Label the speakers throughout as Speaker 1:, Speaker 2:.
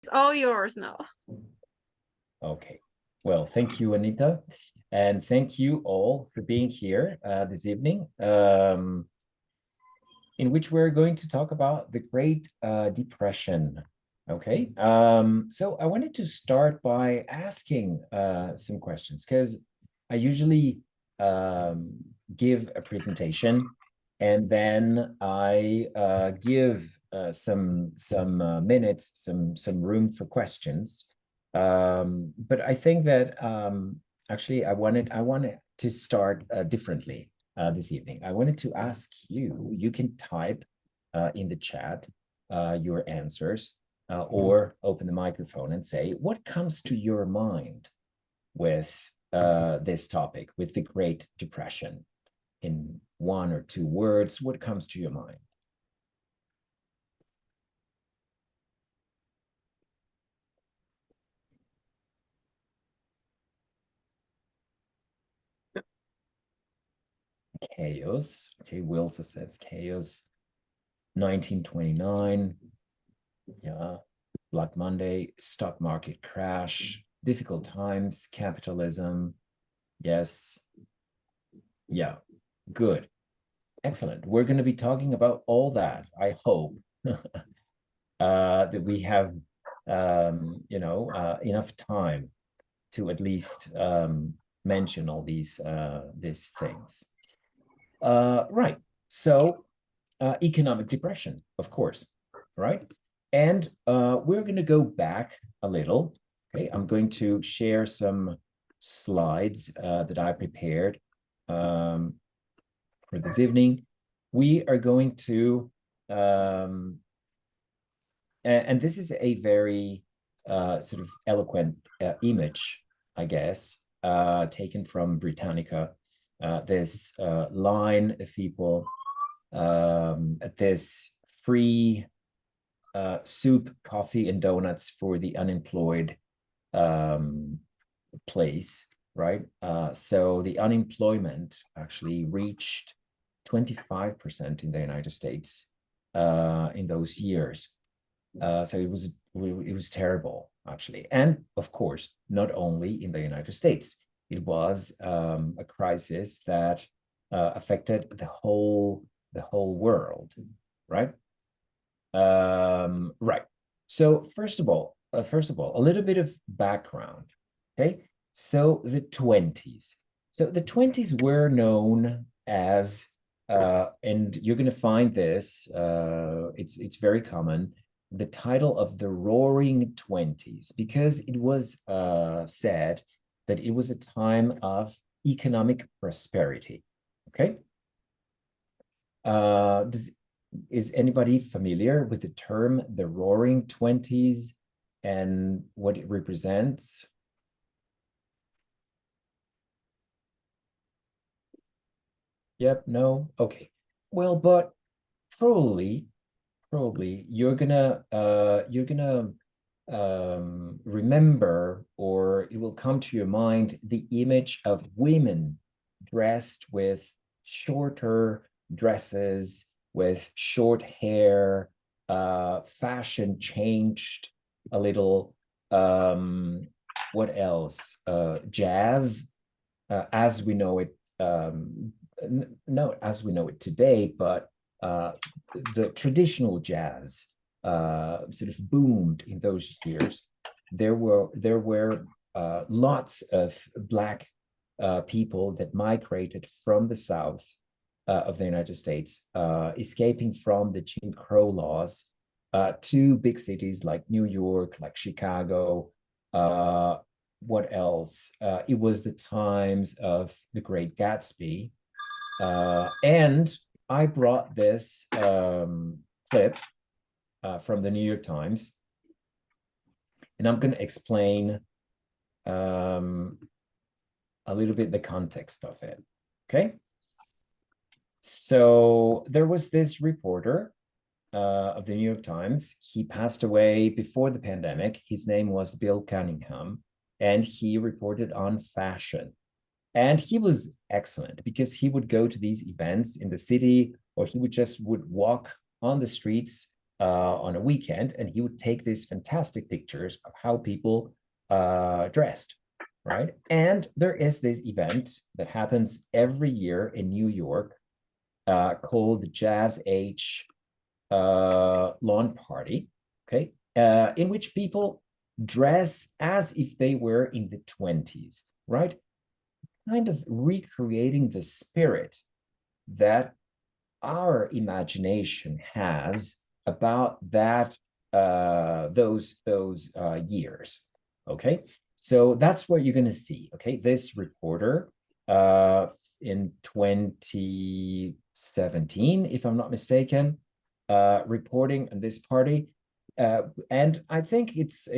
Speaker 1: It's all yours now.
Speaker 2: Okay. Well, thank you, Anita. And thank you all for being here this evening, in which we're going to talk about the Great Depression. Okay. So I wanted to start by asking some questions, because I usually give a presentation and then I give some minutes, some room for questions. But I think that actually I wanted to start differently this evening. I wanted to ask you, you can type in the chat your answers or open the microphone and say, what comes to your mind with this topic, with the Great Depression? In one or two words, what comes to your mind? Chaos. Okay, Wilson says chaos. 1929. Yeah. Black Monday, stock market crash, difficult times, capitalism. Yes. Yeah. Good. Excellent. We're going to be talking about all that, I hope, that we have, enough time to at least mention all these things. Right. So economic depression, of course, right? And we're going to go back a little. Okay, I'm going to share some slides that I prepared for this evening. We are going to, and this is a very sort of eloquent image, I guess, taken from Britannica. This line of people at this free soup, coffee, and donuts for the unemployed place, right? So the unemployment actually reached 25% in the United States in those years. So it was terrible, actually. And of course, not only in the United States, it was a crisis that affected the whole world, right? Right. So first of all, a little bit of background. Okay. So the 20s. So the 20s were known as, and you're going to find this, it's very common, the title of the Roaring 20s, because it was said that it was a time of economic prosperity. Okay. Is anybody familiar with the term the Roaring 20s and what it represents? Yep, no? Okay. Well, but probably you're gonna remember, or it will come to your mind, the image of women dressed with shorter dresses, with short hair. Fashion changed a little. What else? Jazz, as we know it, not as we know it today, but the traditional jazz sort of boomed in those years. There were lots of Black people that migrated from the South of the United States, escaping from the Jim Crow laws to big cities like New York, like Chicago. What else? It was the times of the Great Gatsby. And I brought this clip from the New York Times, and I'm going to explain a little bit the context of it. Okay. So there was this reporter of the New York Times. He passed away before the pandemic. His name was Bill Cunningham, and he reported on fashion. And he was excellent because he would go to these events in the city, or he would walk on the streets on a weekend, and he would take these fantastic pictures of how people dressed, right? And there is this event that happens every year in New York called the Jazz Age lawn party, okay, in which people dress as if they were in the 20s, right? Kind of recreating the spirit that our imagination has about that those years. Okay, so that's what you're going to see. Okay, this reporter in 2017, if I'm not mistaken, reporting on this party, and I think it's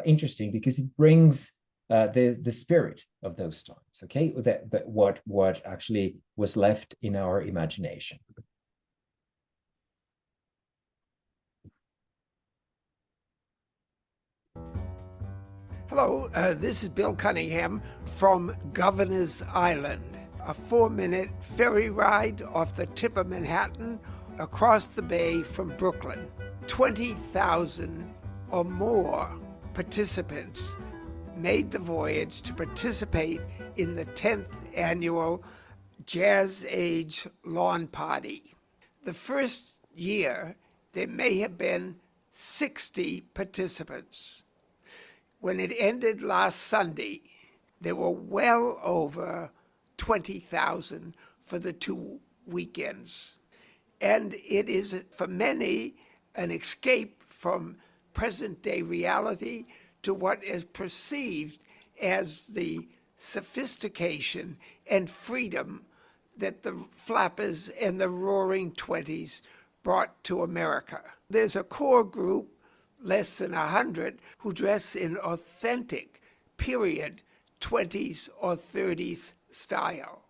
Speaker 2: interesting because it brings the spirit of those times. Okay, that what actually was left in our imagination.
Speaker 1: Hello, this is Bill Cunningham from Governor's Island, a 4-minute ferry ride off the tip of Manhattan across the bay from Brooklyn. 20,000 or more participants made the voyage to participate in the 10th annual Jazz Age lawn party. The first year, there may have been 60 participants. When it ended last Sunday, there were well over 20,000 for the 2 weekends. And it is, for many, an escape from present-day reality to what is perceived as the sophistication and freedom that the flappers and the roaring 20s brought to America. There's a core group, less than 100, who dress in authentic period 20s or 30s style.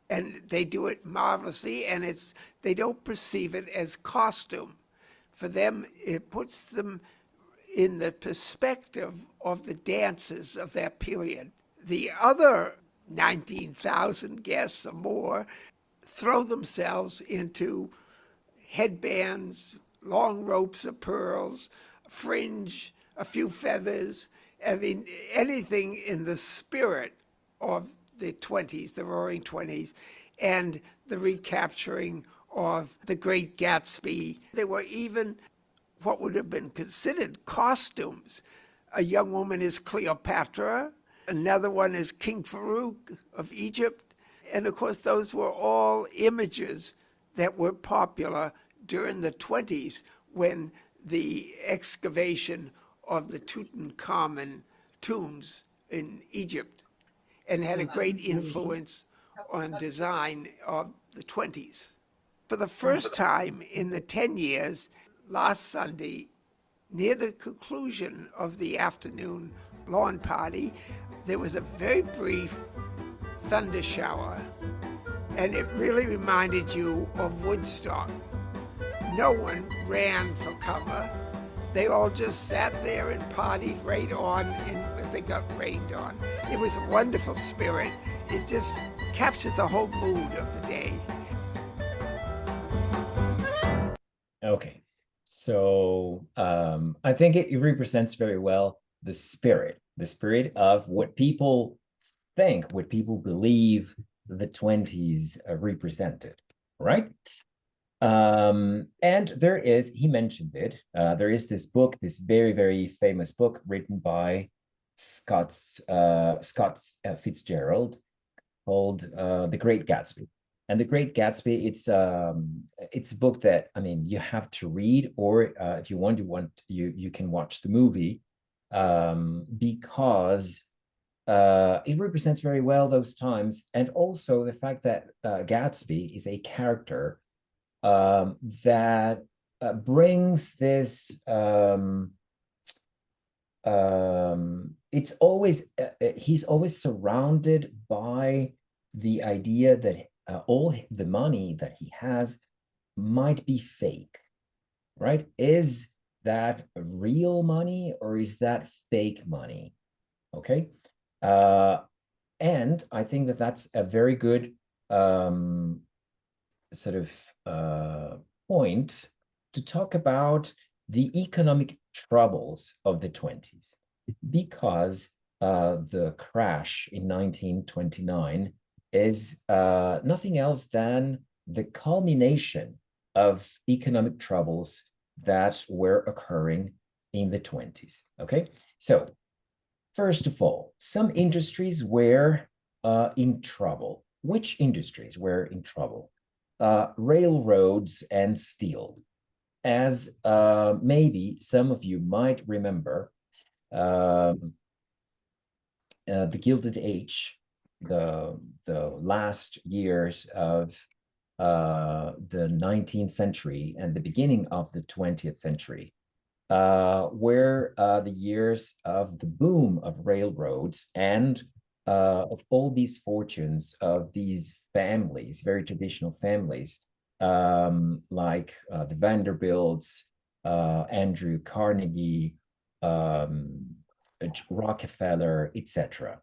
Speaker 1: And they do it marvelously, and they don't perceive it as costume. For them, it puts them in the perspective of the dances of that period. The other 19,000 guests or more throw themselves into headbands, long ropes of pearls, fringe, a few feathers. I mean, anything in the spirit of the 20s, the roaring 20s, and the recapturing of the Great Gatsby. There were even what would have been considered costumes. A young woman is Cleopatra, another one is King Farouk of Egypt. And of course, those were all images that were popular during the 20s when the excavation of the Tutankhamun tombs in Egypt, and had a great influence on design of the 20s. For the first time in the 10 years, last Sunday, near the conclusion of the afternoon lawn party, there was a very brief thunder shower, and it really reminded you of Woodstock. No one ran for cover. They all just sat there and partied right on, and they got rained on. It was a wonderful spirit. It just captured the whole mood of the day.
Speaker 2: Okay, so I think it represents very well the spirit of what people think, what people believe the 20s represented, right? And there is, he mentioned it, there is this book, this very, very famous book written by Scott Fitzgerald called The Great Gatsby. And The Great Gatsby, it's a book that, I mean, you have to read, or if you want, you can watch the movie, because it represents very well those times, and also the fact that Gatsby is a character that brings this. It's always he's always surrounded by the idea that all the money that he has might be fake, right? Is that real money or is that fake money? Okay. And I think that that's a very good sort of point to talk about the economic troubles of the 20s, because the crash in 1929 is nothing else than the culmination of economic troubles that were occurring in the 20s. Okay, so first of all, some industries were in trouble. Which industries were in trouble? Railroads and steel. As maybe some of you might remember, the Gilded Age, the last years of the 19th century and the beginning of the 20th century, were the years of the boom of railroads and of all these fortunes of these families, very traditional families, like the Vanderbilts, Andrew Carnegie, Rockefeller, etc.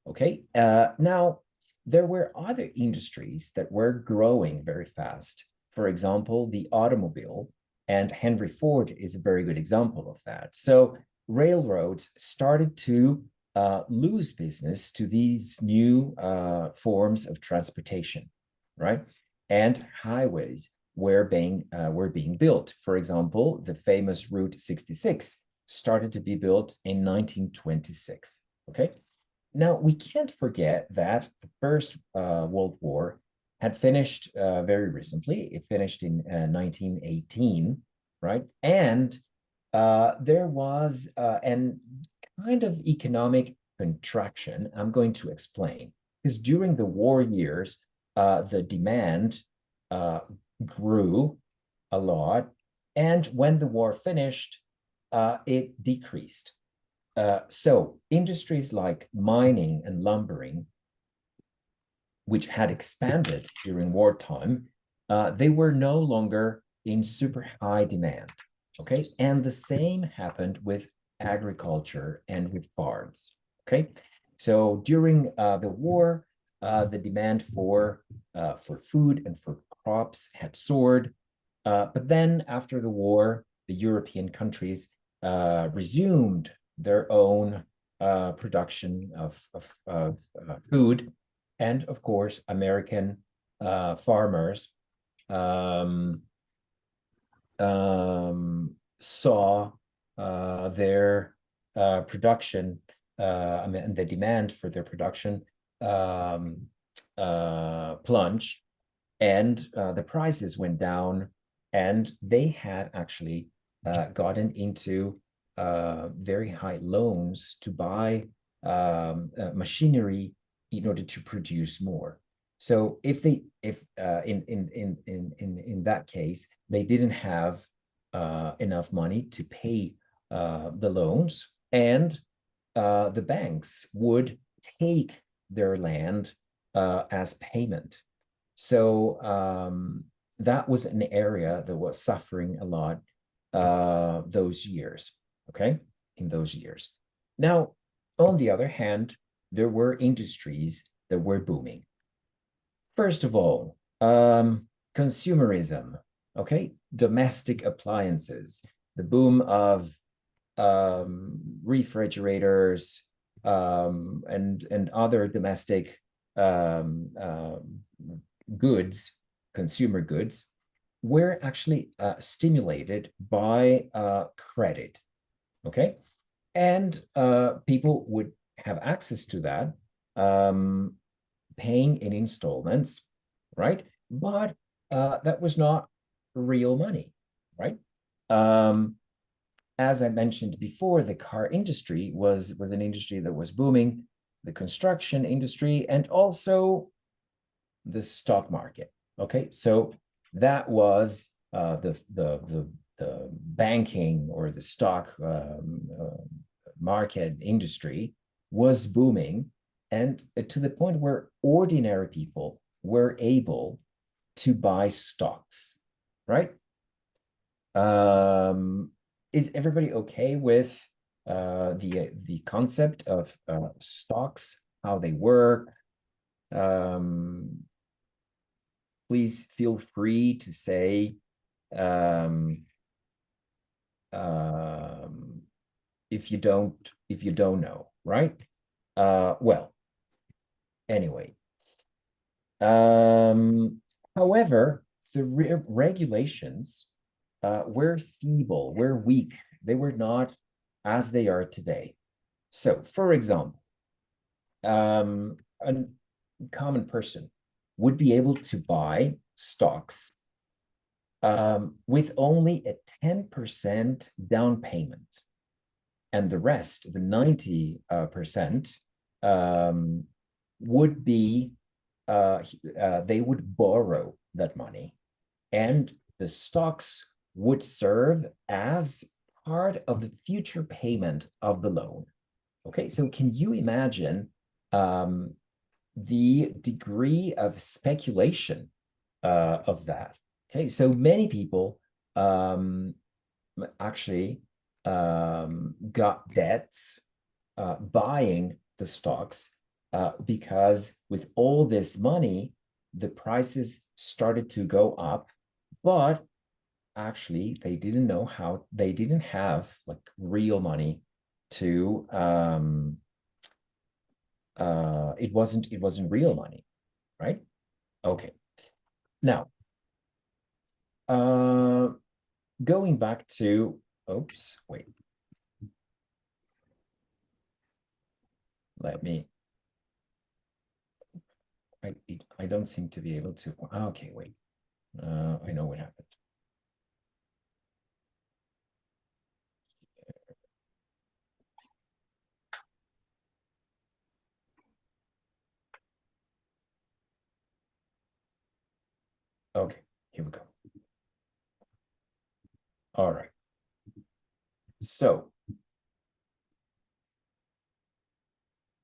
Speaker 2: Okay, now there were other industries that were growing very fast. For example, the automobile, and Henry Ford is a very good example of that. So railroads started to lose business to these new forms of transportation, right? And highways were being built. For example, the famous Route 66 started to be built in 1926. Okay, now we can't forget that the First World War had finished very recently. It finished in 1918, right? And there was an kind of economic contraction. I'm going to explain, because during the war years, the demand grew a lot, and when the war finished, it decreased. So industries like mining and lumbering, which had expanded during wartime, they were no longer in super high demand. Okay, and the same happened with agriculture and with farms. Okay, so during the war, the demand for food and for crops had soared, but then after the war, the European countries resumed their own production of food, and of course, American farmers saw their production, and the demand for their production plunge, and the prices went down, and they had actually gotten into very high loans to buy machinery in order to produce more. So if in that case they didn't have enough money to pay the loans, and the banks would take their land as payment. So that was an area that was suffering a lot those years. Okay, in those years. Now, on the other hand, there were industries that were booming. First of all, consumerism, okay? Domestic appliances, the boom of refrigerators and other domestic goods, consumer goods, were actually stimulated by credit, okay? And people would have access to that, paying in installments, right? But that was not real money, right? As I mentioned before, the car industry was an industry that was booming, the construction industry, and also the stock market. Okay, so that was the banking or the stock market industry was booming, and to the point where ordinary people were able to buy stocks, right? Is everybody okay with the concept of stocks, how they work? Please feel free to say if you don't know, right? Well, anyway. However, the regulations were feeble, were weak. They were not as they are today. So, for example, a common person would be able to buy stocks with only a 10% down payment. And the rest, the 90%, would be, they would borrow that money. And the stocks would serve as part of the future payment of the loan. Okay, so can you imagine the degree of speculation of that? Okay, so many people actually got debts buying the stocks because with all this money, the prices started to go up, but actually they didn't know how, they didn't have like real money to it wasn't real money, right? Okay. Now, going back to, oops, wait. Let me, I don't seem to be able to, okay, wait. I know what happened. Okay, here we go. All right. So,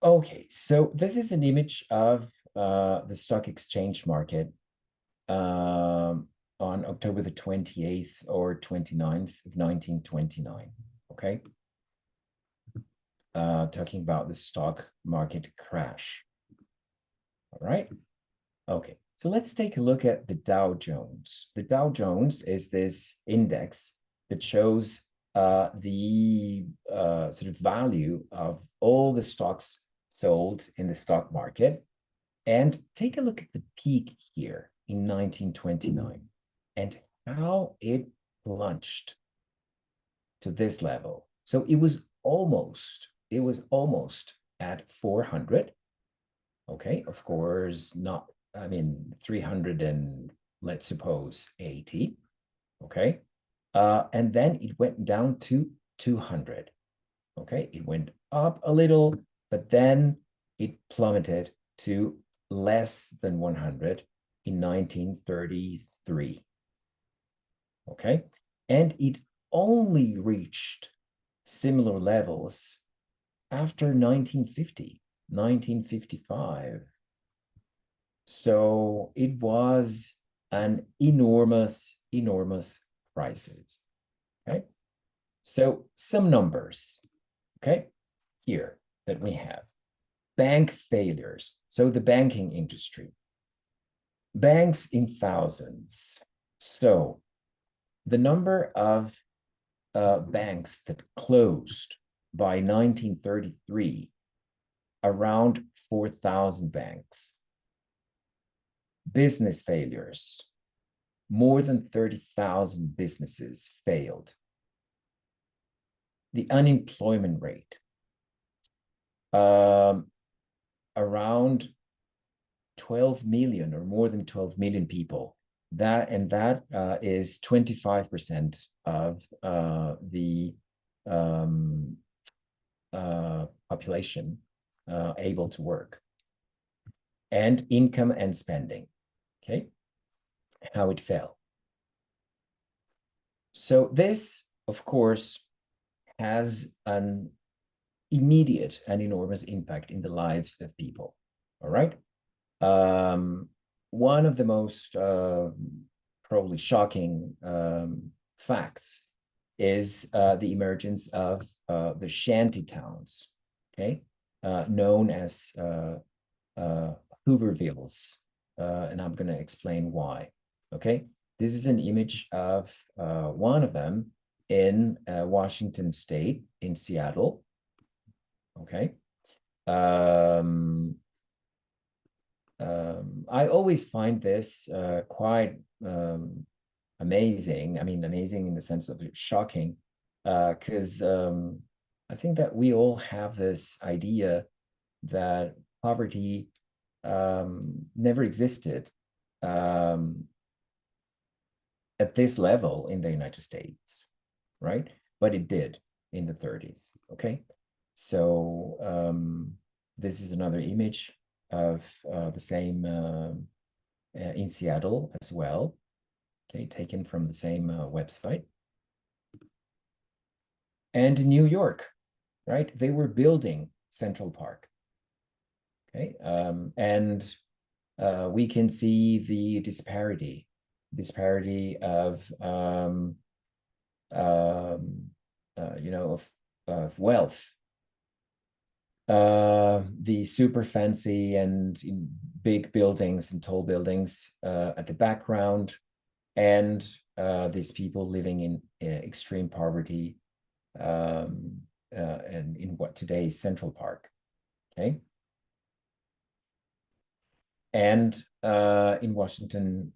Speaker 2: okay, so this is an image of the stock exchange market on October the 28th or 29th of 1929, okay? Talking about the stock market crash. All right, okay. So let's take a look at the Dow Jones. The Dow Jones is this index that shows the sort of value of all the stocks sold in the stock market. And take a look at the peak here in 1929 and how it plunged to this level. So it was almost at 400. Okay, of course, not, I mean, 300 and let's suppose 80. Okay, and then it went down to 200. Okay, it went up a little, but then it plummeted to less than 100 in 1933. Okay, and it only reached similar levels after 1950, 1955. So it was an enormous crisis. Okay, so some numbers, okay, here that we have. Bank failures, so the banking industry. Banks in thousands. So the number of banks that closed by 1933, around 4,000 banks. Business failures, more than 30,000 businesses failed. The unemployment rate, around 12 million or more than 12 million people. That is 25% of the population able to work. And income and spending, okay, how it fell. So this, of course, has an immediate and enormous impact in the lives of people, all right? One of the most probably shocking facts is the emergence of the shanty towns, okay, known as Hoovervilles, and I'm going to explain why. Okay, this is an image of one of them, in Washington State, in Seattle. Okay. I always find this quite amazing. I mean, amazing in the sense of shocking, because I think that we all have this idea that poverty never existed at this level in the United States, right? But it did in the 30s, okay? So this is another image of the same in Seattle as well, okay, taken from the same website. And in New York, right? They were building Central Park, okay? And we can see the disparity of you know, of wealth. The super fancy and big buildings and tall buildings at the background, and these people living in extreme poverty, and in what today is Central Park, okay? And in Washington,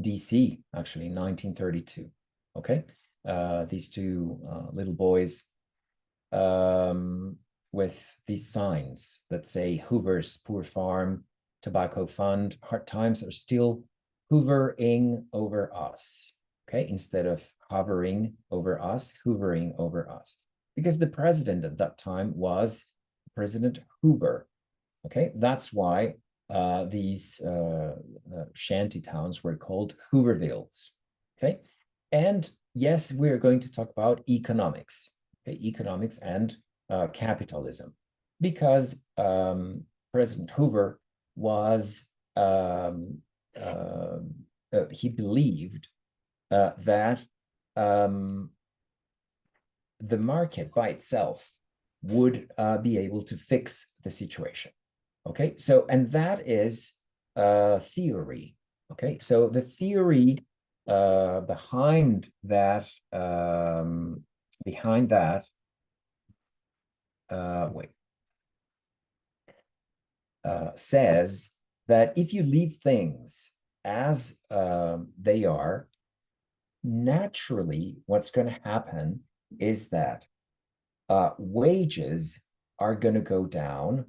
Speaker 2: DC, actually, 1932, okay? These two little boys with these signs that say Hoover's Poor Farm Tobacco Fund, hard times are still hoovering over us, okay? Instead of hovering over us, hoovering over us. Because the president at that time was President Hoover, okay? That's why these shanty towns were called Hoovervilles, okay? And yes, we're going to talk about economics, okay? Economics and capitalism, because President Hoover was, he believed that the market by itself would be able to fix the situation. Okay, so, and that is theory. Okay, so the theory behind that, says that if you leave things as they are, naturally, what's going to happen is that wages are going to go down,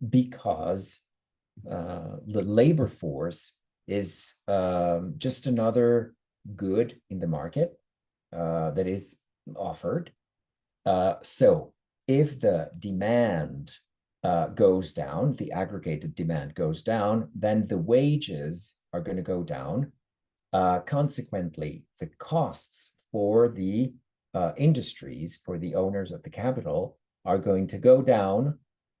Speaker 2: because the labor force is just another good in the market that is offered. So if the demand goes down, the aggregated demand goes down, then the wages are going to go down. Consequently, the costs for the industries, for the owners of the capital, are going to go down,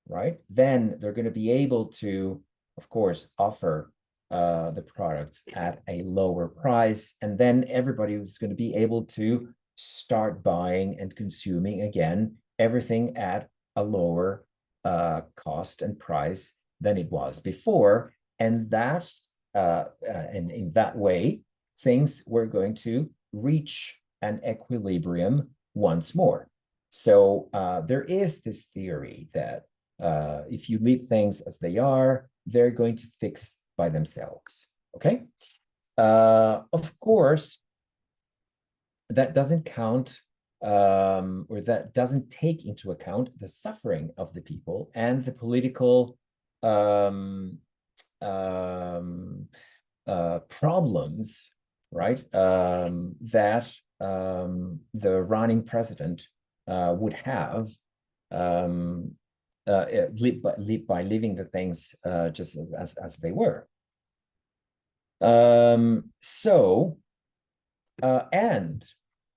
Speaker 2: right? Then they're going to be able to, of course, offer the products at a lower price, and then everybody is going to be able to start buying and consuming again everything at a lower cost and price than it was before. And that's and in that way, things were going to reach an equilibrium once more. So there is this theory that if you leave things as they are, they're going to fix by themselves, okay? Of course, that doesn't count, or that doesn't take into account the suffering of the people and the political problems, right? That the running president would have by leaving the things just as they were. And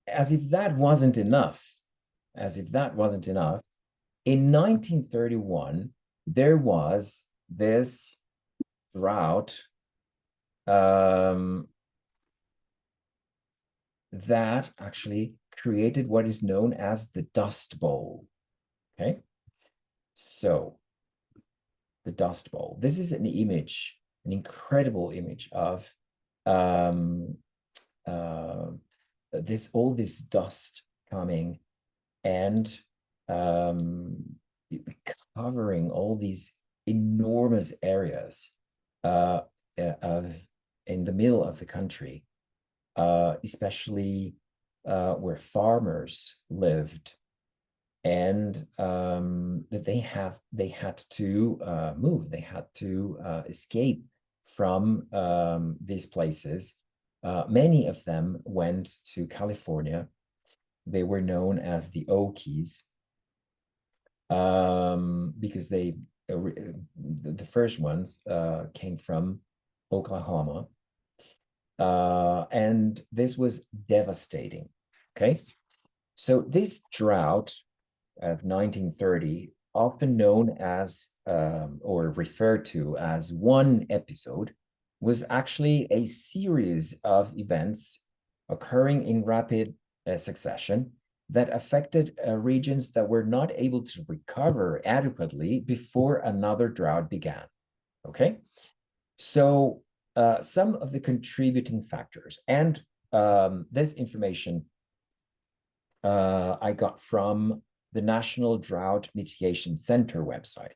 Speaker 2: as if that wasn't enough, in 1931, there was this drought that actually created what is known as the Dust Bowl, okay? So the Dust Bowl, this is an image, an incredible image of um, all this dust coming and covering all these enormous areas of in the middle of the country, especially where farmers lived, and that they had to move, they had to escape from these places. Many of them went to California. They were known as the Okies because the first ones came from Oklahoma. And this was devastating. Okay, so this drought of 1930, often known as or referred to as one episode, was actually a series of events occurring in rapid succession that affected regions that were not able to recover adequately before another drought began. Okay, so some of the contributing factors, and this information I got from the National Drought Mitigation Center website.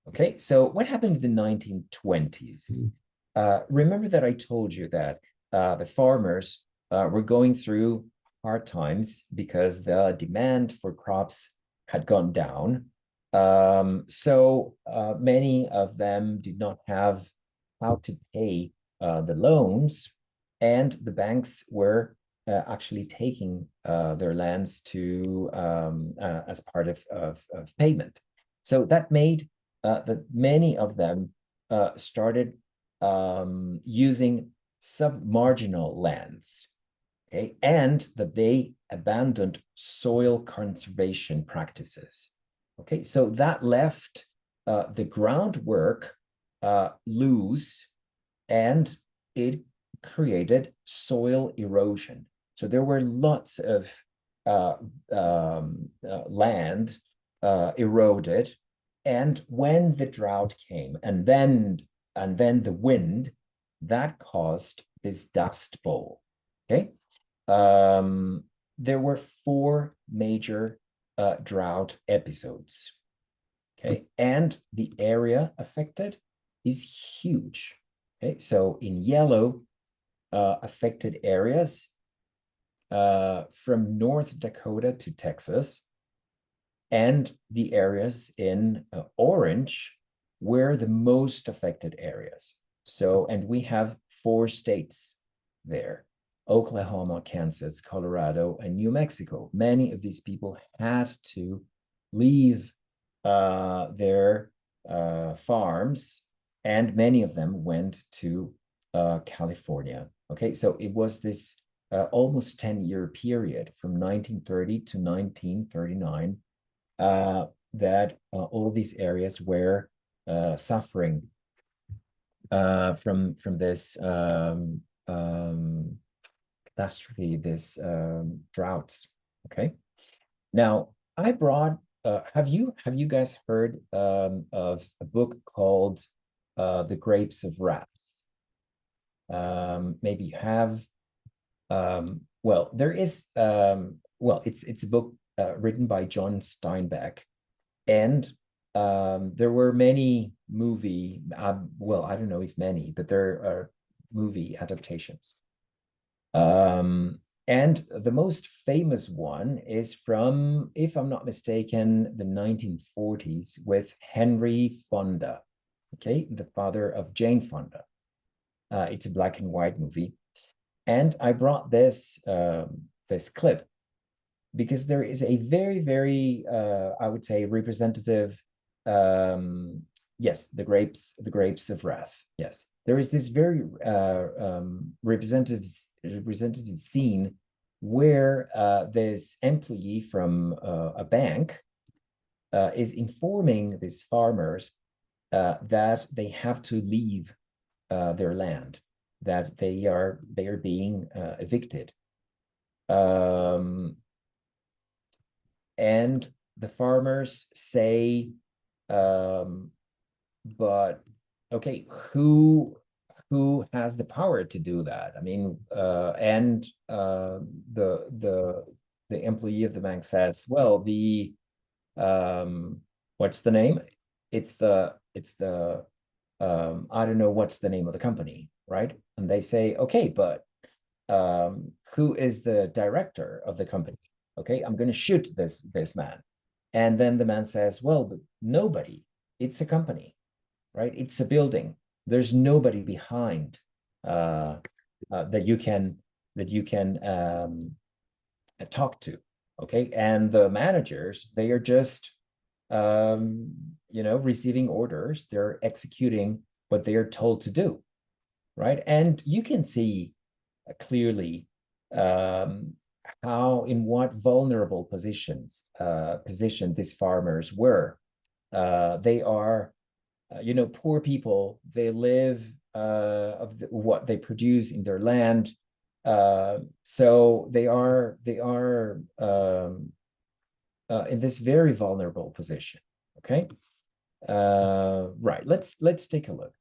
Speaker 2: Okay, so what happened in the 1920s? Remember that I told you that the farmers were going through hard times because the demand for crops had gone down. So many of them did not have how to pay the loans, and the banks were actually taking their lands to as part of payment. So that made that many of them started using submarginal lands, okay, and that they abandoned soil conservation practices. Okay, so that left the groundwork loose, and it created soil erosion. So there were lots of land eroded, and when the drought came, and then the wind, that caused this dust bowl. Okay, there were 4 major drought episodes. Okay, and the area affected is huge. Okay, so in yellow, affected areas from North Dakota to Texas, and the areas in orange were the most affected areas. So, and we have 4 states there: Oklahoma, Kansas, Colorado, and New Mexico. Many of these people had to leave their farms, and many of them went to California. Okay, so it was this almost 10-year period from 1930 to 1939 that all these areas were suffering from this catastrophe, this droughts. Okay, now I brought. Have you guys heard of a book called The Grapes of Wrath? Maybe you have. Well, there is. Well, it's a book written by John Steinbeck, and there were many movie. Well, I don't know if many, but there are movie adaptations. And the most famous one is from, if I'm not mistaken, the 1940s with Henry Fonda, okay, the father of Jane Fonda. It's a black and white movie. And I brought this this clip because there is a very, very, I would say, representative, yes, the grapes of wrath. Yes, there is this very representative scene where this employee from a bank is informing these farmers that they have to leave their land, that they are being evicted. And the farmers say, but okay, who who has the power to do that? I mean, and the employee of the bank says, well, the what's the name? It's the I don't know what's the name of the company, right? And they say, okay, but who is the director of the company? Okay, I'm going to shoot this man. And then the man says, well, but nobody. It's a company, right? It's a building. There's nobody behind that you can talk to. Okay, and the managers, they are just receiving orders. They're executing what they are told to do, right? And you can see clearly how, in what vulnerable position these farmers were. They are, poor people. They live of what they produce in their land. So they are in this very vulnerable position. Okay, right. Let's take a look.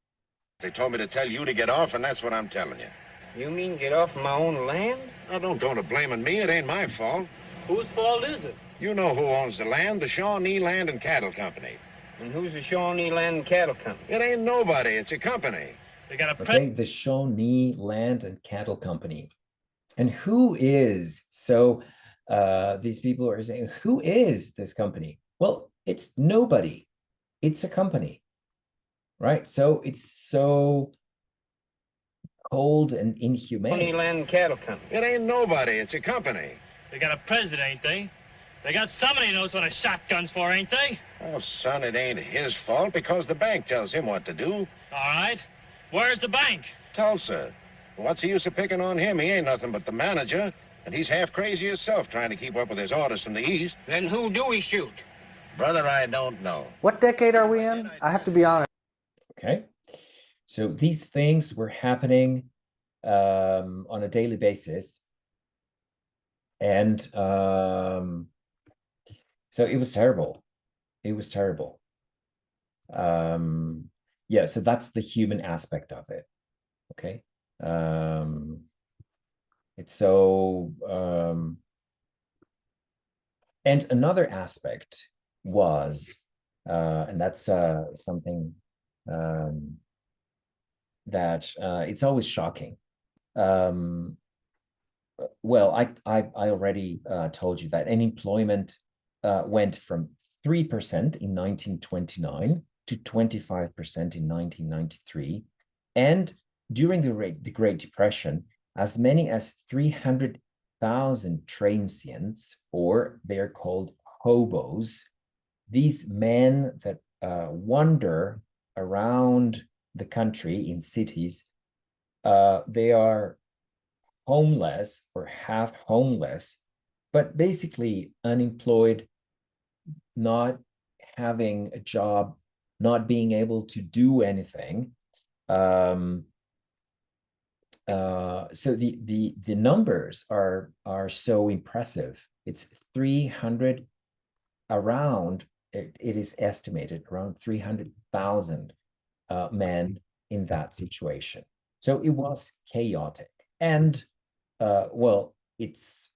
Speaker 3: They told me to tell you to get off, and that's what I'm telling you.
Speaker 4: You mean get off my own land?
Speaker 3: Now, don't go to blaming me. It ain't my fault.
Speaker 4: Whose fault is it?
Speaker 3: You know who owns the land, the Shawnee Land and Cattle Company.
Speaker 4: And who's the Shawnee Land and Cattle Company?
Speaker 3: It ain't nobody. It's a company.
Speaker 4: They got a
Speaker 2: okay, the Shawnee Land and Cattle Company. And who is, so these people are saying, who is this company? Well, it's nobody. It's a company, right? So it's so cold and inhumane.
Speaker 4: Shawnee Land and Cattle Company.
Speaker 3: It ain't nobody. It's a company.
Speaker 5: They got a president, ain't they? They got somebody who knows what a shotgun's for, ain't they?
Speaker 3: Oh, son, it ain't his fault because the bank tells him what to do.
Speaker 5: All right. Where's the bank?
Speaker 3: Tulsa. What's the use of picking on him? He ain't nothing but the manager, and he's half crazy himself trying to keep up with his orders from the east.
Speaker 4: Then who do we shoot?
Speaker 3: Brother, I don't know.
Speaker 6: What decade are we in? I have to be honest.
Speaker 2: Okay. So these things were happening on a daily basis. And so it was terrible. It was terrible. Yeah, so that's the human aspect of it. Okay. It's so and another aspect was and that's something that it's always shocking. Well, I already told you that unemployment went from 3% in 1929 to 25% in 1993, and during the Great Depression, as many as 300,000 transients, or they're called hobos, these men that wander around the country in cities, they are homeless or half homeless, but basically unemployed, not having a job, not being able to do anything. So the numbers are so impressive. It's 300 around, it is estimated around 300,000 men in that situation. So it was chaotic. And well, it's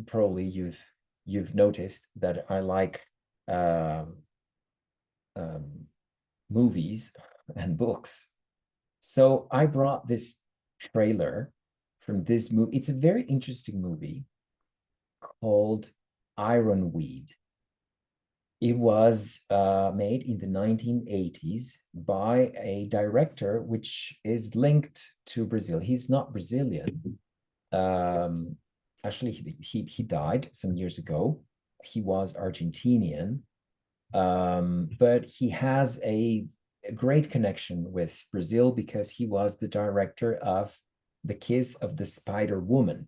Speaker 2: probably you've noticed that I like movies and books. So I brought this trailer from this movie. It's a very interesting movie called Ironweed. It was made in the 1980s by a director which is linked to Brazil. He's not Brazilian. Actually, he died some years ago. He was Argentinian, but he has a great connection with Brazil because he was the director of The Kiss of the Spider Woman.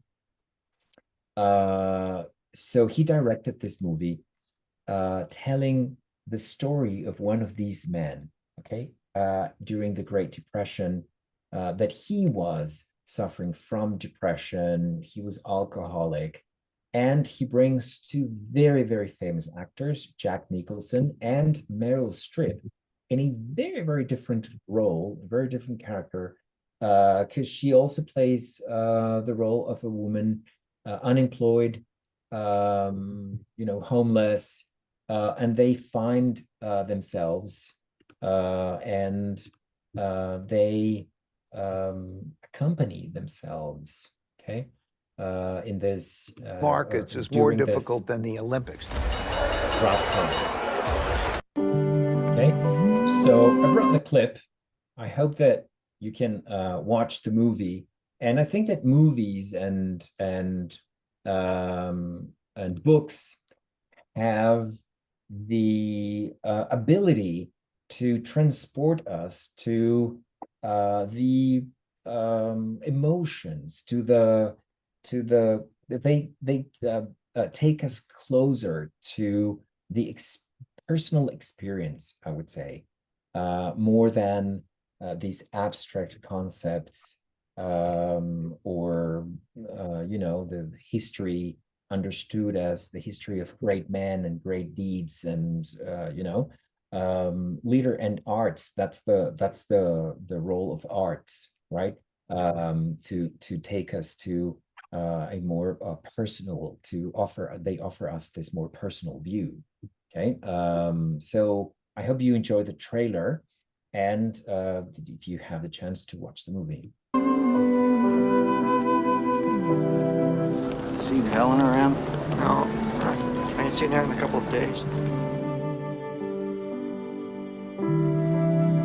Speaker 2: So he directed this movie telling the story of one of these men, okay, during the Great Depression, that he was suffering from depression, he was alcoholic, and he brings two very, very famous actors, Jack Nicholson and Meryl Streep, in a very, very different role, a very different character, because she also plays the role of a woman, unemployed, homeless, and they find themselves and they accompany themselves, okay, in this
Speaker 7: markets is more difficult than the Olympics.
Speaker 2: Rough times. Okay, so I brought the clip. I hope that you can watch the movie, and I think that movies and books have the ability to transport us to the emotions, they take us closer to the personal experience, I would say, more than these abstract concepts or the history understood as the history of great men and great deeds and leader and arts. That's the role of arts, right? To take us to a more personal, they offer us this more personal view. Okay, so I hope you enjoy the trailer, and if you have the chance to watch the movie.
Speaker 8: Seen Helen around?
Speaker 9: No, I ain't seen her in a couple of days.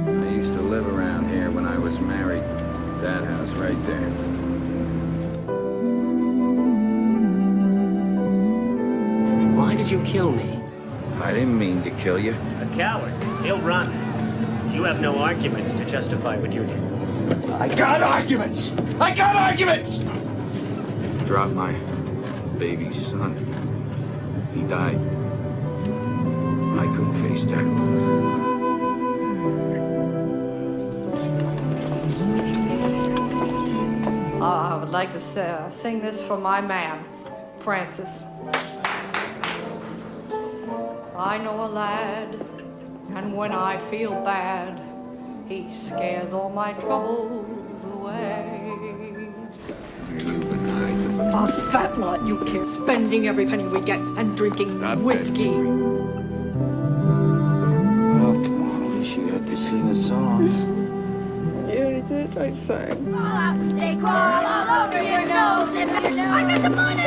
Speaker 8: I used to live around here when I was married. That house right there.
Speaker 10: Why did you kill me?
Speaker 8: I didn't mean to kill you.
Speaker 10: A coward. He'll run. You have no arguments to justify what you did.
Speaker 9: I got arguments! I got arguments!
Speaker 8: Dropped my baby son. He died. I couldn't face that.
Speaker 11: I would like to sing this for my man, Francis. I know a lad, and when I feel bad, he scares all my troubles away. A fat lot, you kid, spending every penny we get and drinking whiskey.
Speaker 8: Oh, come on, at least you got to sing a song.
Speaker 11: Yeah, I did. I sang.
Speaker 12: They crawl all over your nose and your nose. I got the money!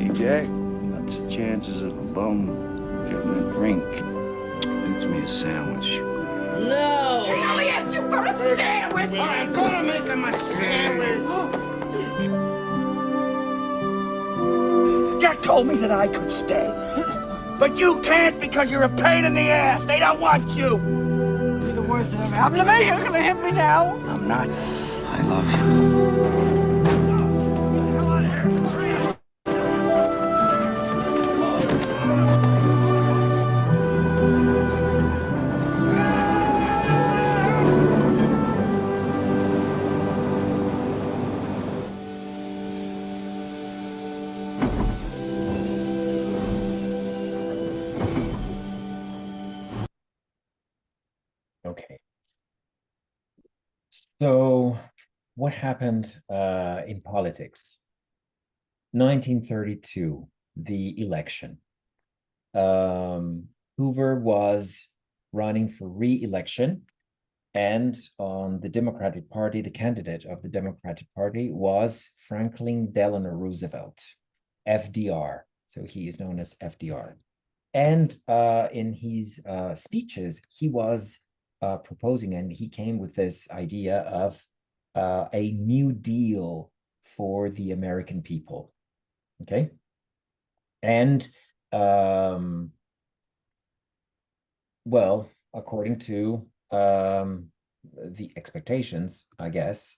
Speaker 8: Hey, Jack, what's the chances of a bum getting a drink? Makes me a sandwich.
Speaker 12: No! He only asked you for a sandwich!
Speaker 9: I'm gonna make him a sandwich! Jack told me that I could stay. But you can't because you're a pain in the ass. They don't want you. You're the worst that ever happened to me. You're gonna hit me now.
Speaker 8: I'm not. I love you.
Speaker 2: Okay. So what happened in politics? 1932, the election. Hoover was running for re-election, and on the Democratic Party, the candidate of the Democratic Party was Franklin Delano Roosevelt, FDR. So he is known as FDR. And in his speeches, he was proposing, and he came with this idea of a New Deal for the American people. Okay. And well, according to the expectations, I guess,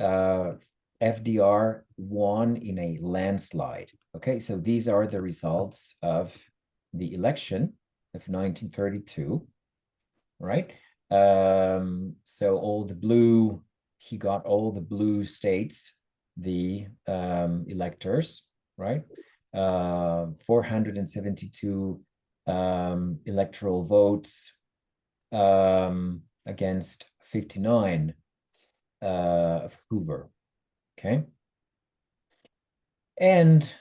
Speaker 2: FDR won in a landslide. Okay, so these are the results of the election of 1932, right? So he got all the blue states, the electors, right? 472 electoral votes against 59 of Hoover. Okay. And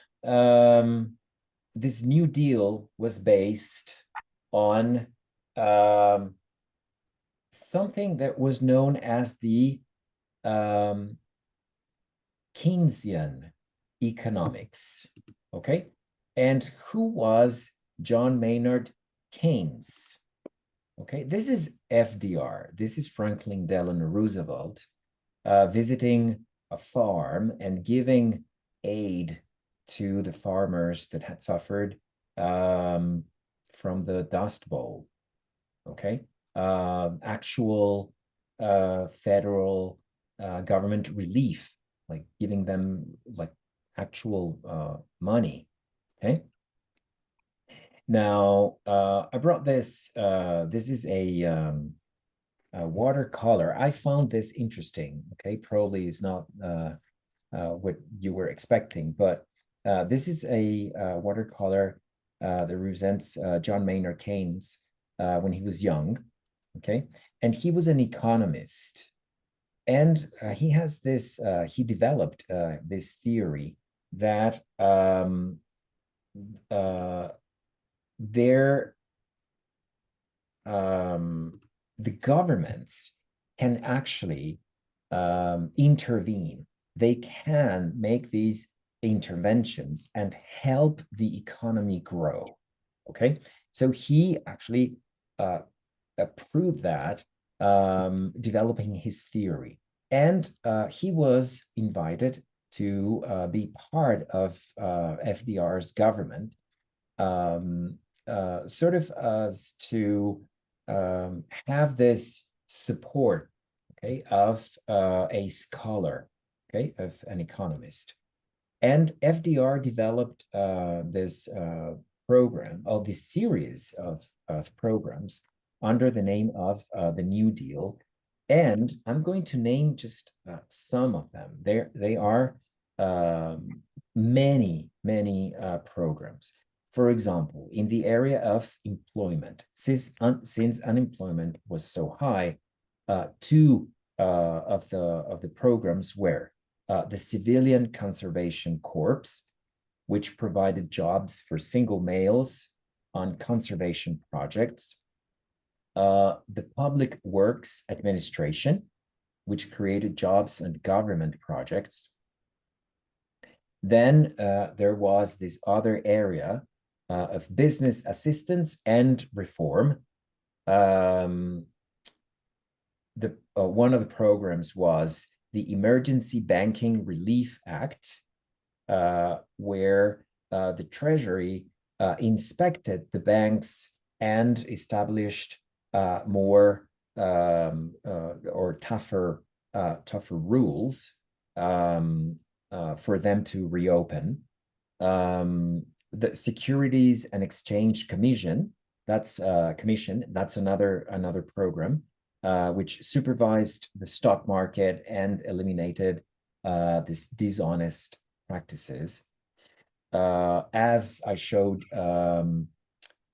Speaker 2: this New Deal was based on something that was known as the Keynesian economics. Okay. And who was John Maynard Keynes? Okay, this is FDR. This is Franklin Delano Roosevelt visiting a farm and giving aid to the farmers that had suffered from the Dust Bowl. Okay, actual federal government relief, like giving them like actual money. Okay. Now, I brought this. This is a watercolor. I found this interesting. Okay, probably is not what you were expecting, but this is a watercolor that represents John Maynard Keynes when he was young. Okay, and he was an economist, and he has this. He developed this theory that the governments can actually intervene. They can make these interventions and help the economy grow. Okay, so he actually approved that, developing his theory, and he was invited to be part of FDR's government, sort of as to have this support, okay, of a scholar, okay, of an economist. And FDR developed this program, or this series of programs under the name of the New Deal. And I'm going to name just some of them. They are many programs. For example, in the area of employment, since unemployment was so high, two of the programs were the Civilian Conservation Corps, which provided jobs for single males on conservation projects, the Public Works Administration, which created jobs and government projects. Then there was this other area of business assistance and reform. One of the programs was the Emergency Banking Relief Act, where the Treasury inspected the banks and established more or tougher rules for them to reopen. The Securities and Exchange Commission, that's another program which supervised the stock market and eliminated this dishonest practices. As I showed in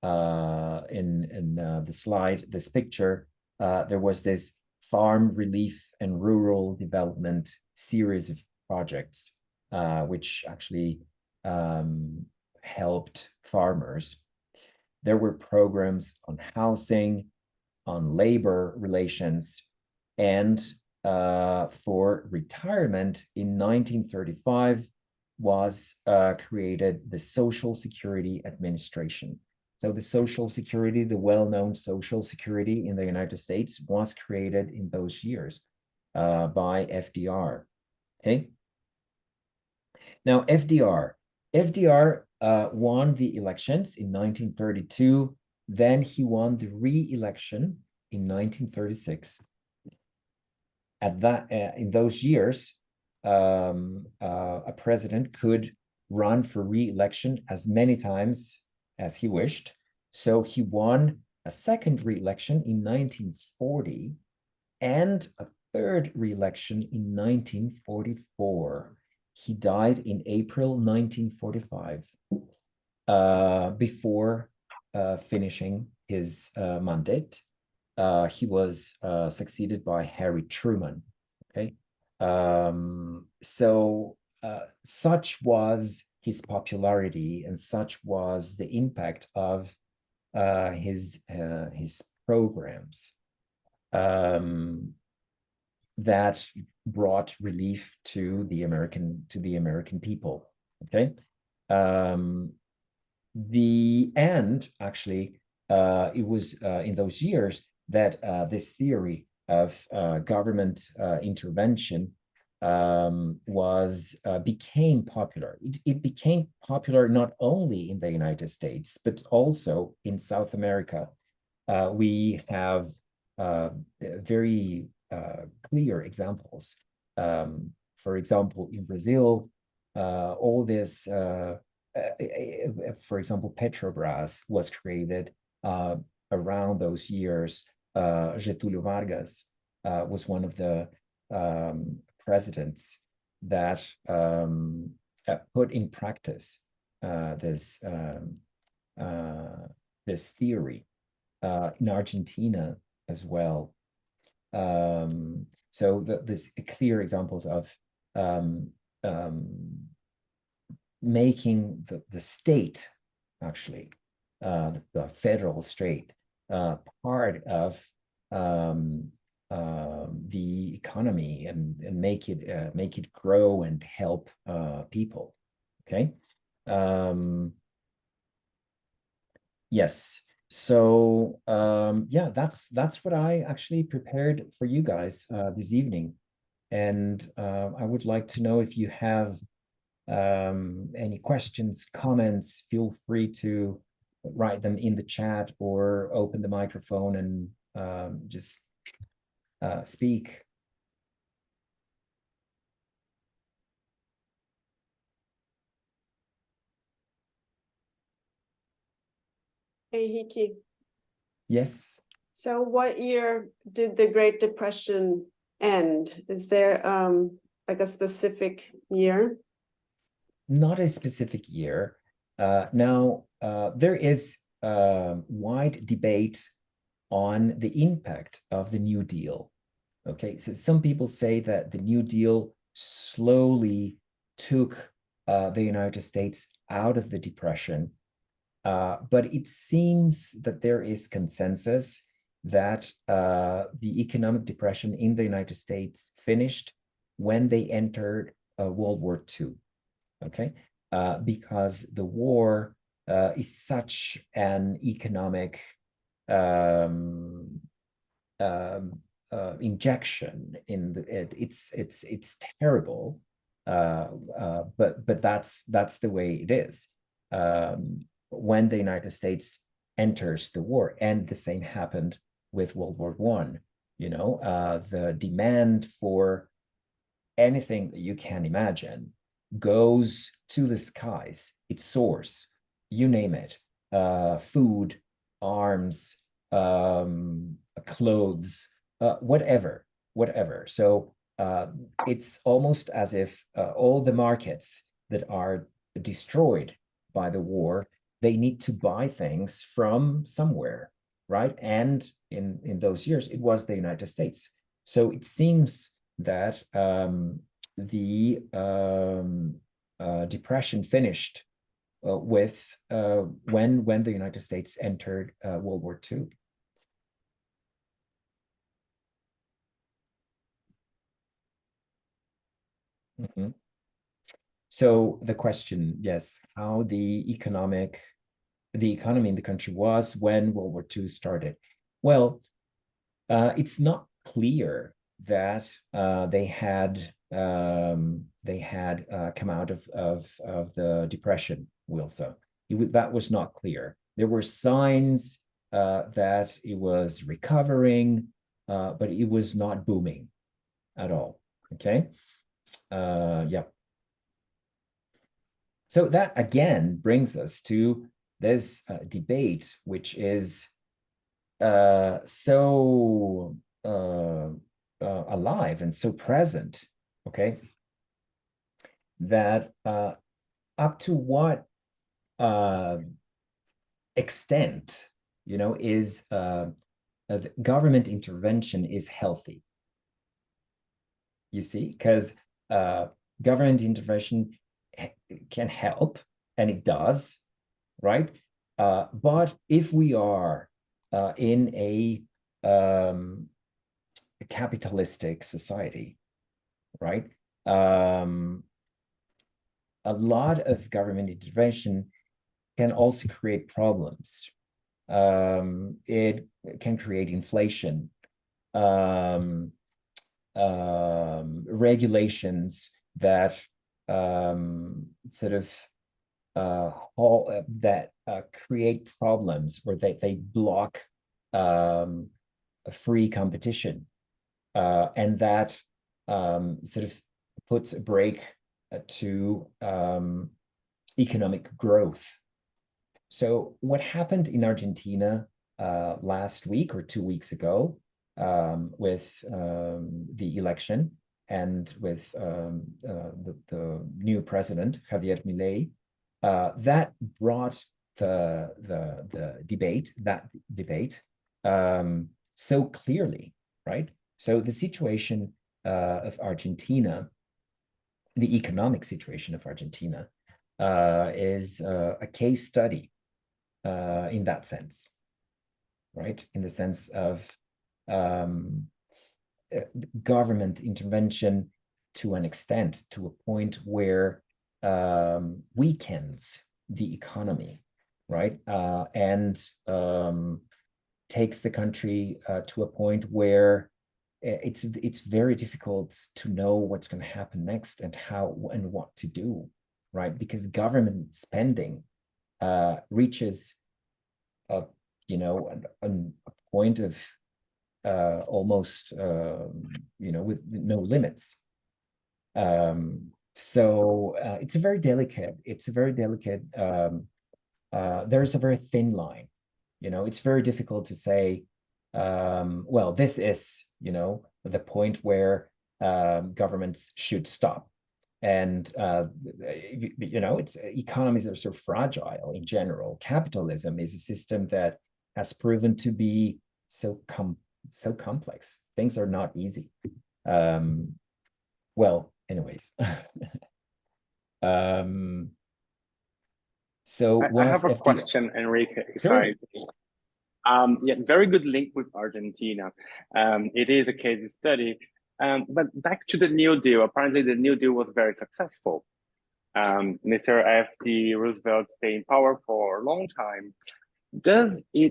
Speaker 2: the slide, this picture, there was this Farm Relief and Rural Development series of projects, which actually helped farmers. There were programs on housing, on labor relations, and for retirement in 1935 was created the Social Security Administration. So the Social Security, the well-known Social Security in the United States, was created in those years by FDR. Okay. Now FDR won the elections in 1932. Then he won the re-election in 1936. In those years, a president could run for re-election as many times as he wished. So he won a second re-election in 1940 and a third re-election in 1944. He died in April 1945, before finishing his mandate, he was succeeded by Harry Truman. Okay, so such was his popularity and such was the impact of his programs that brought relief to the American people. Okay, it was in those years that this theory of government intervention became popular. It became popular not only in the United States but also in South America. We have very clear examples. For example, in Brazil, all this, for example, Petrobras was created around those years. Getúlio Vargas was one of the presidents that put in practice this theory in Argentina as well. So this clear examples of making the state, actually, the federal state, part of the economy and make it grow and help people. Okay. Yes. So yeah, that's what I actually prepared for you guys this evening, and I would like to know if you have any questions, comments. Feel free to write them in the chat or open the microphone and just speak.
Speaker 13: Enrique.
Speaker 2: Yes.
Speaker 13: So what year did the Great Depression end? Is there like a specific year?
Speaker 2: Not a specific year. Now, there is wide debate on the impact of the New Deal. Okay, so some people say that the New Deal slowly took the United States out of the Depression. But it seems that there is consensus that the economic depression in the United States finished when they entered World War II, okay? Because the war is such an economic injection in it's terrible, but that's the way it is. When the United States enters the war, and the same happened with World War I. You know, the demand for anything that you can imagine goes to the skies. It soars, you name it, food, arms, clothes, whatever. So it's almost as if all the markets that are destroyed by the war, they need to buy things from somewhere, right? And in those years, it was the United States. So it seems that the depression finished with when the United States entered World War II. Mm-hmm. So the question, yes, how the economy in the country was when World War II started. Well, it's not clear that they had come out of the depression, Wilsa. That was not clear. There were signs that it was recovering, but it was not booming at all. Okay. Yeah. So that again brings us to this debate, which is so alive and so present, okay, that up to what extent, is government intervention is healthy. You see, because government intervention can help, and it does, right? But if we are in a capitalistic society, right? A lot of government intervention can also create problems. It can create inflation, regulations that create problems, or they block free competition, and that puts a brake to economic growth. So what happened in Argentina last week or 2 weeks ago, with the election and with the new president, Javier Milei, that brought the debate so clearly, right? So the situation of Argentina, the economic situation of Argentina, is a case study in that sense, right? In the sense of government intervention to an extent, to a point where weakens the economy, right? And takes the country to a point where it's very difficult to know what's going to happen next and how and what to do, right? Because government spending reaches a point of almost with no limits. So it's a very delicate. There's a very thin line. It's very difficult to say, well, this is, the point where governments should stop. And, it's economies are so fragile in general. Capitalism is a system that has proven to be so complex. Things are not easy. Well, anyways. So
Speaker 14: I have a question, Enrique.
Speaker 2: Sure.
Speaker 14: Yeah, very good link with Argentina. It is a case study. But back to the New Deal. Apparently, the New Deal was very successful. Mr. F.D. Roosevelt stayed in power for a long time. Does the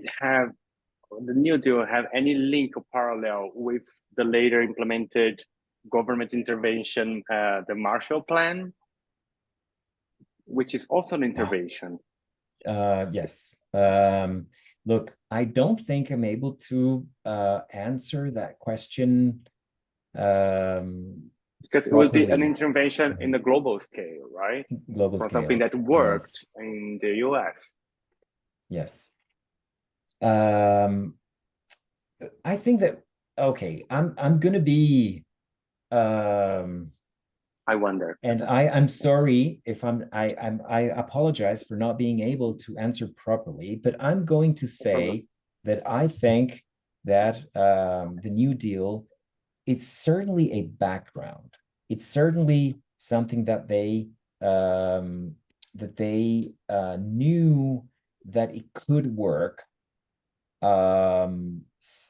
Speaker 14: New Deal have any link or parallel with the later implemented government intervention, the Marshall Plan, which is also an intervention?
Speaker 2: Yes. Look, I don't think I'm able to answer that question
Speaker 14: because it will be an intervention in the global scale, right?
Speaker 2: Global scale.
Speaker 14: Something that worked in the US.
Speaker 2: Yes. I think that, okay, I'm gonna be
Speaker 14: I wonder.
Speaker 2: And I'm sorry if I apologize for not being able to answer properly, but I'm going to say that I think that the New Deal, it's certainly a background. It's certainly something that they knew that it could work, and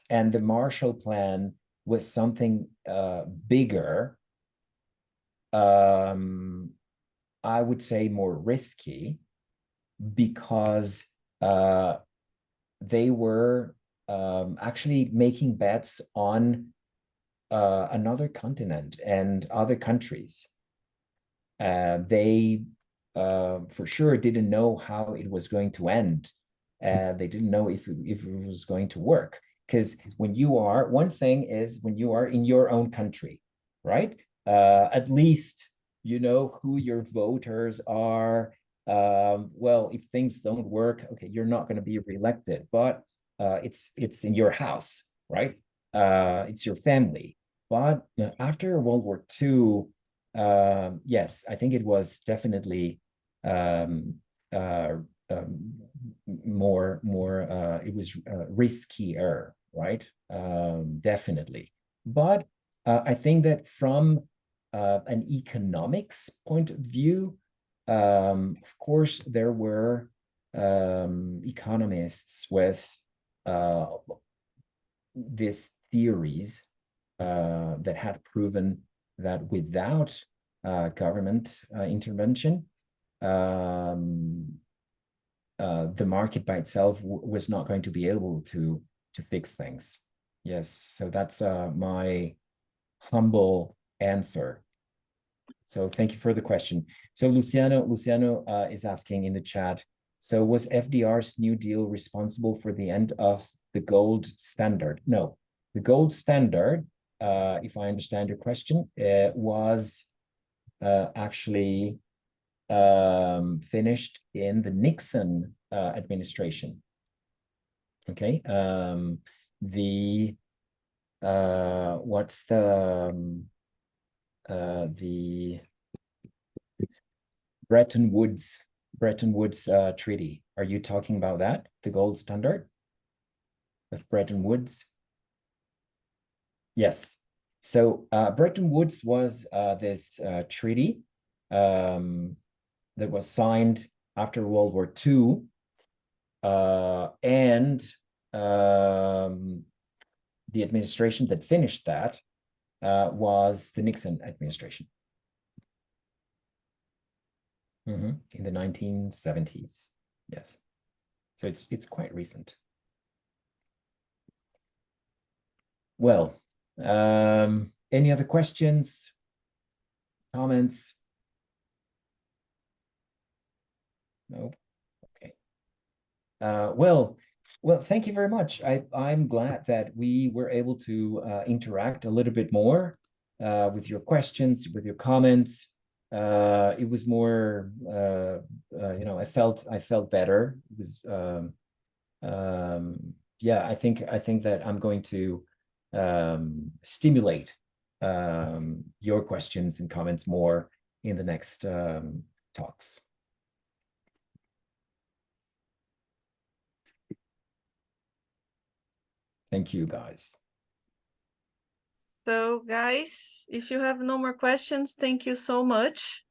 Speaker 2: the Marshall Plan was something bigger. I would say more risky, because they were actually making bets on another continent and other countries. They for sure didn't know how it was going to end. They didn't know if it was going to work, because when you are in your own country, right? At least you know who your voters are. Well, if things don't work, okay, you're not going to be reelected, but it's in your house, right? It's your family. But after World War II, yes, I think it was definitely it was riskier, right? Definitely. But I think that from an economics point of view, of course, there were economists with these theories that had proven that without government intervention, the market by itself was not going to be able to fix things. Yes, so that's my humble answer. So thank you for the question. So Luciano is asking in the chat, so was FDR's New Deal responsible for the end of the gold standard? No, the gold standard, if I understand your question, was actually finished in the Nixon administration. Okay, what's the Bretton Woods treaty? Are you talking about that? The gold standard of Bretton Woods? Yes. So Bretton Woods was this treaty that was signed after World War II, and the administration that finished that was the Nixon administration in the 1970s. Yes, so it's quite recent. Well, any other questions, comments? No. Okay. Well, thank you very much. I'm glad that we were able to interact a little bit more with your questions, with your comments. It was more, I felt better. It was, yeah. I think that I'm going to stimulate your questions and comments more in the next talks. Thank you, guys.
Speaker 13: So, guys, if you have no more questions, thank you so much.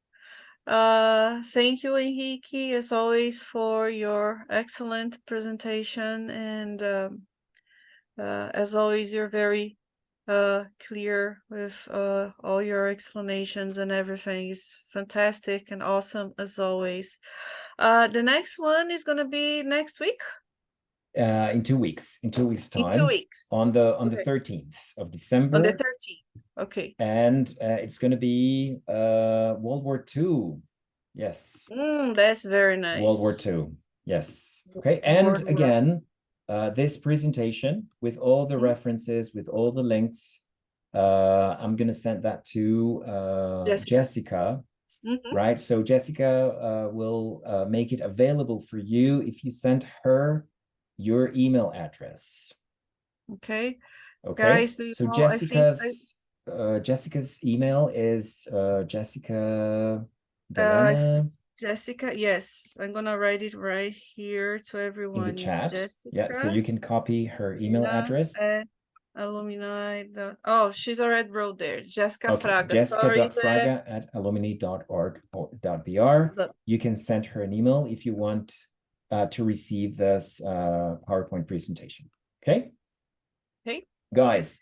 Speaker 13: Thank you, Enrique, as always, for your excellent presentation. And as always, you're very clear with all your explanations and everything. Is fantastic and awesome, as always. The next one is going to be next week.
Speaker 2: In 2 weeks. In 2 weeks' time.
Speaker 13: In 2 weeks.
Speaker 2: On the 13th of December.
Speaker 13: On the 13th. Okay.
Speaker 2: And it's going to be World War II. Yes.
Speaker 13: That's very nice.
Speaker 2: World War II. Yes. Okay. And again, this presentation with all the references, with all the links, I'm going to send that to Jessica. Right. So Jessica will make it available for you if you send her your email address.
Speaker 13: Okay.
Speaker 2: Guys, so Jessica's email is Jessica
Speaker 13: Jessica, yes, I'm gonna write it right here to everyone
Speaker 2: in the chat. Yeah, so you can copy her email address.
Speaker 13: Alumni. Oh, she's already wrote there. Jessica Fraga.
Speaker 2: Jessica.fraga@alumni.org.br. You can send her an email if you want to receive this PowerPoint presentation. Okay?
Speaker 13: Okay.
Speaker 2: Guys,